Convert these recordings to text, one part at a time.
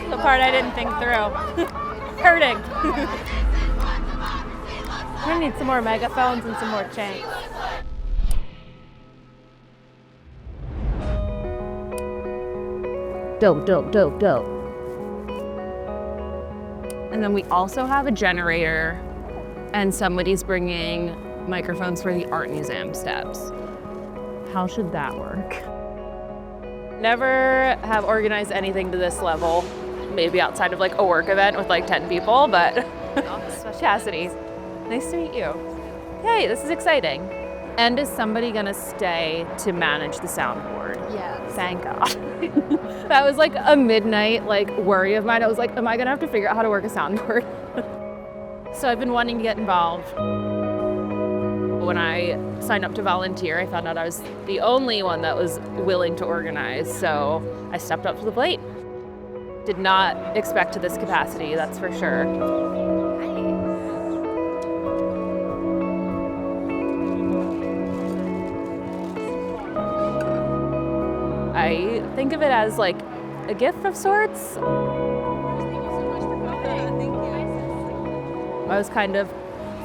The part I didn't think through. Hurting. I need some more megaphones and some more chains. Dope, dope, dope, dope. And then we also have a generator, and somebody's bringing microphones for the art museum steps. How should that work? Never have organized anything to this level, maybe outside of like a work event with like 10 people, but Cassidy, nice to meet you. Hey, this is exciting. And is somebody gonna stay to manage the soundboard? Yes. Thank God. That was like a midnight like worry of mine. I was like, am I gonna have to figure out how to work a soundboard? So I've been wanting to get involved. When I signed up to volunteer, I found out I was the only one that was willing to organize, so I stepped up to the plate. Did not expect to this capacity, that's for sure. I think of it as like a gift of sorts. I was kind of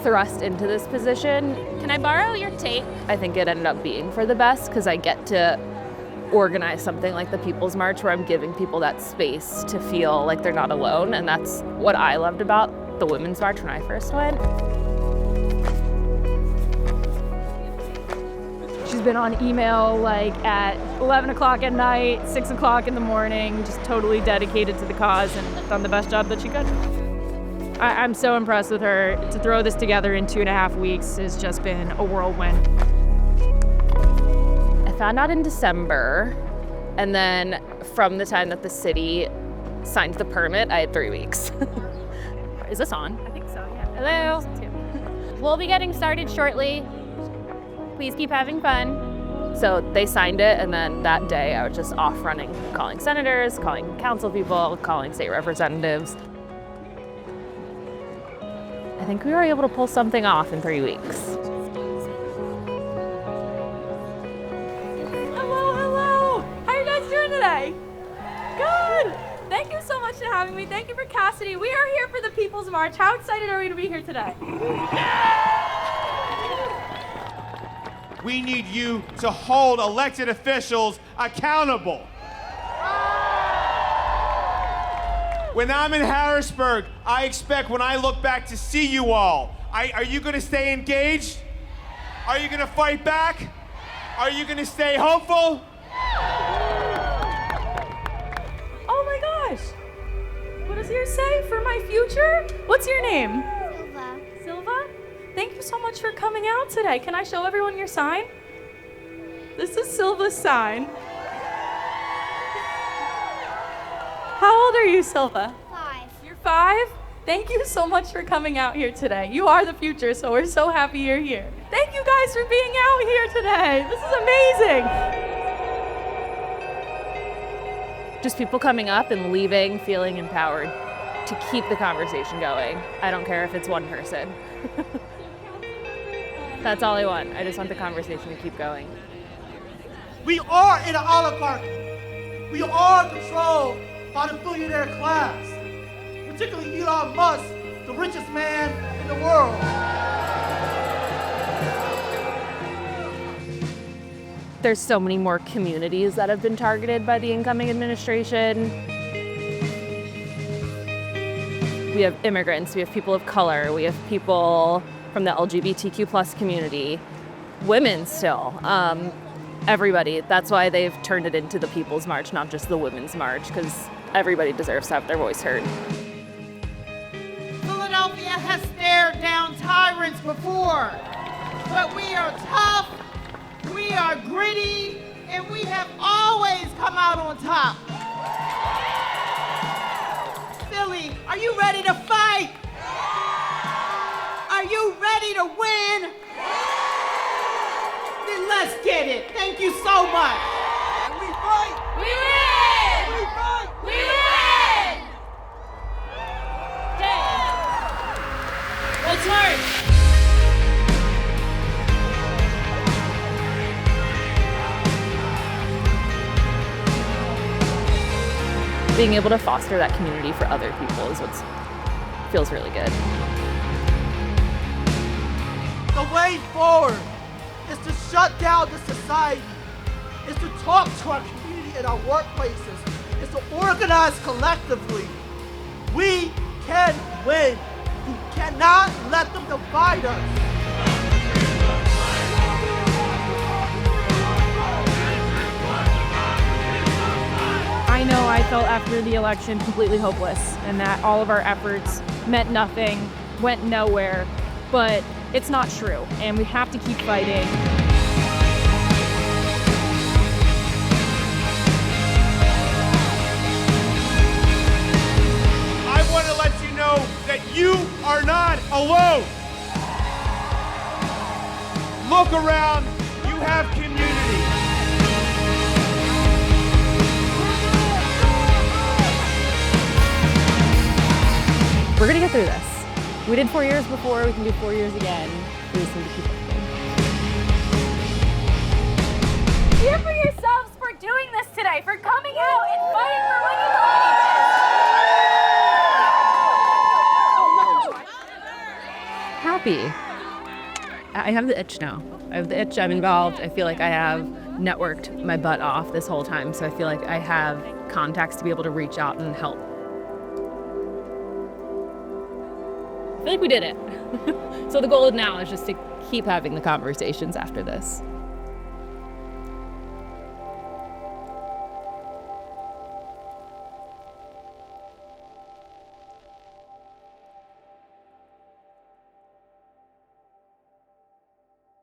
thrust into this position. Can I borrow your tape? I think it ended up being for the best because I get to organize something like the People's March where I'm giving people that space to feel like they're not alone, and that's what I loved about the Women's March when I first went. She's been on email like at 11 o'clock at night, 6 o'clock in the morning, just totally dedicated to the cause and done the best job that she could. I'm so impressed with her. To throw this together in 2.5 weeks has just been a whirlwind. I found out in December, and then from the time that the city signed the permit, I had 3 weeks. Is this on? I think so, yeah. Hello. We'll be getting started shortly. Please keep having fun. So they signed it, and then that day I was just off running, calling senators, calling council people, calling state representatives. I think we were able to pull something off in 3 weeks. Hello, hello. How are you guys doing today? Good. Thank you so much for having me. Thank you for Cassidy. We are here for the People's March. How excited are we to be here today? We need you to hold elected officials accountable. When I'm in Harrisburg, I expect when I look back to see you all. Are you gonna stay engaged? Are you gonna fight back? Are you gonna stay hopeful? Oh my gosh. What does yours say for my future? What's your name? Silva. Silva? Thank you so much for coming out today. Can I show everyone your sign? This is Silva's sign. How old are you, Silva? 5. You're 5? Thank you so much for coming out here today. You are the future, so we're so happy you're here. Thank you guys for being out here today. This is amazing. Just people coming up and leaving feeling empowered to keep the conversation going. I don't care if it's one person. That's all I want. I just want the conversation to keep going. We are in an oligarchy. We are controlled by the billionaire class, particularly Elon Musk, the richest man in the world. There's so many more communities that have been targeted by the incoming administration. We have immigrants, we have people of color, we have people from the LGBTQ plus community, women still, everybody. That's why they've turned it into the People's March, not just the Women's March, because everybody deserves to have their voice heard. Philadelphia has stared down tyrants before, but we are tough, we are gritty, and we have always come out on top. Philly, are you ready to fight? Are you ready to win? Then let's get it. Thank you so much. And we fight! We win! We fight! We win! Let's march! being able to foster that community for other people is what feels really good. The way forward is to shut down the society, is to talk to our community and our workplaces, is to organize collectively. We can win. You cannot let them divide us. I know I felt after the election completely hopeless and that all of our efforts meant nothing, went nowhere, but it's not true, and we have to keep fighting. I want to let you know that you are not alone. Look around, you have community. We're gonna get through this. We did 4 years before, we can do 4 years again. We just need to keep working. Cheer for yourselves for doing this today, for coming out and fighting for what you believe in. Happy. I have the itch now. I have the itch, I'm involved. I feel like I have networked my butt off this whole time, so I feel like I have contacts to be able to reach out and help. I feel like we did it. So the goal now is just to keep having the conversations after this.